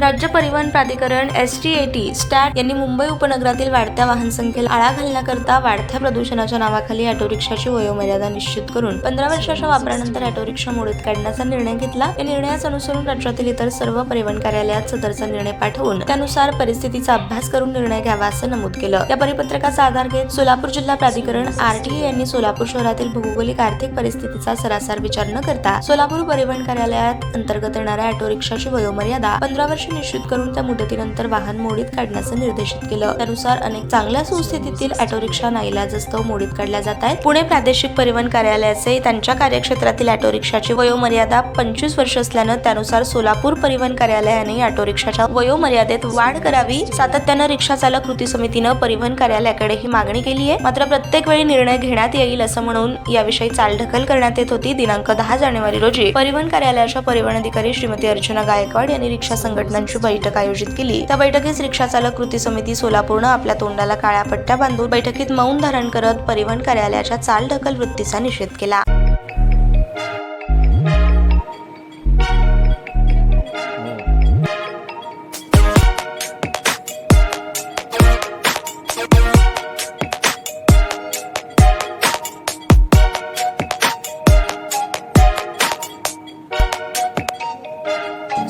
राज्य परिवहन प्राधिकरण STAT स्टॅट यांनी मुंबई उपनगरातील वाढत्या वाहन संख्येला आळा घालण्याकरता वाढत्या प्रदूषणाच्या नावाखाली ऑटो रिक्षाची वयोमर्यादा निश्चित करून 15 वर्षाच्या वापरानंतर ऑटो रिक्षा मोडीत काढण्याचा निर्णय घेतला। या निर्णयास अनुसरून राज्यातील इतर सर्व परिवहन कार्यालयात सदरचा निर्णय पाठवून त्यानुसार परिस्थितीचा अभ्यास करून निर्णय घ्यावा असं नमूद केलं। या परिपत्रकाचा आधार घेत सोलापूर जिल्हा प्राधिकरण RTA यांनी सोलापूर शहरातील भौगोलिक आर्थिक परिस्थितीचा सरासर विचार न करता सोलापूर परिवहन कार्यालयात अंतर्गत येणाऱ्या ऑटो रिक्षाची वयोमर्यादा 15 वर्षे निश्चित करून त्या मुदतीनंतर वाहन मोडीत काढण्याचं निर्देशित केलं। त्यानुसार अनेक चांगल्या सुस्थितीतील ऑटो रिक्षा नाईलाजास्तव मोडीत काढल्या जात आहेत। पुणे प्रादेशिक परिवहन कार्यालयाचे त्यांच्या कार्यक्षेत्रातील ऑटो रिक्षाची वयोमर्यादा 25 वर्ष असल्यानं त्यानुसार सोलापूर परिवहन कार्यालयाने ऑटो रिक्षाच्या वयोमर्यादेत वाढ करावी। सातत्यानं रिक्षा चालक कृती समितीनं परिवहन कार्यालयाकडे ही मागणी केली आहे। मात्र प्रत्येक वेळी निर्णय घेण्यात येईल असं म्हणून याविषयी चालढकल करण्यात येत होती। दिनांक 10 जानेवारी रोजी परिवहन कार्यालयाच्या परिवहन अधिकारी श्रीमती अर्चना गायकवाड यांनी रिक्षा संघटनांची बैठक आयोजित केली। त्या बैठकीत रिक्षा चालक कृती समिती सोलापूरनं आपल्या तोंडाला काळ्या पट्ट्या बांधून बैठकीत मौन धारण करत परिवहन कार्यालयाच्या चालढकल वृत्तीचा निषेध केला।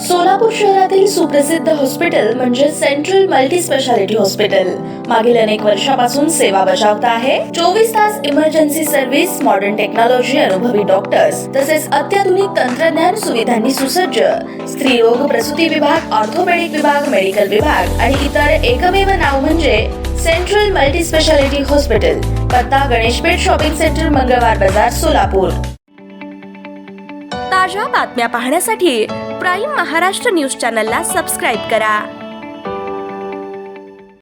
सोलापूर शहरातील सुप्रसिद्ध हॉस्पिटल म्हणजे सेंट्रल मल्टी स्पेशालिटी हॉस्पिटल मागील अनेक वर्षापासून सेवा बजावत आहे। 24 तास इमर्जन्सी सर्व्हिस, मॉडर्न टेक्नॉलॉजी, अनुभवी डॉक्टर्स तसेच अत्याधुनिक तंत्रज्ञान सुविधांनी सुसज्ज स्त्रीरोग प्रसूती विभाग, ऑर्थोपेडिक विभाग, मेडिकल विभाग आणि इतर एकमेव नाव म्हणजे सेंट्रल मल्टी स्पेशालिटी हॉस्पिटल। पत्ता गणेशपेठ शॉपिंग सेंटर, मंगळवार बाजार, सोलापूर। ताज्या बातम्या पाहण्यासाठी प्राईम महाराष्ट्र न्यूज चॅनलला सबस्क्राईब करा।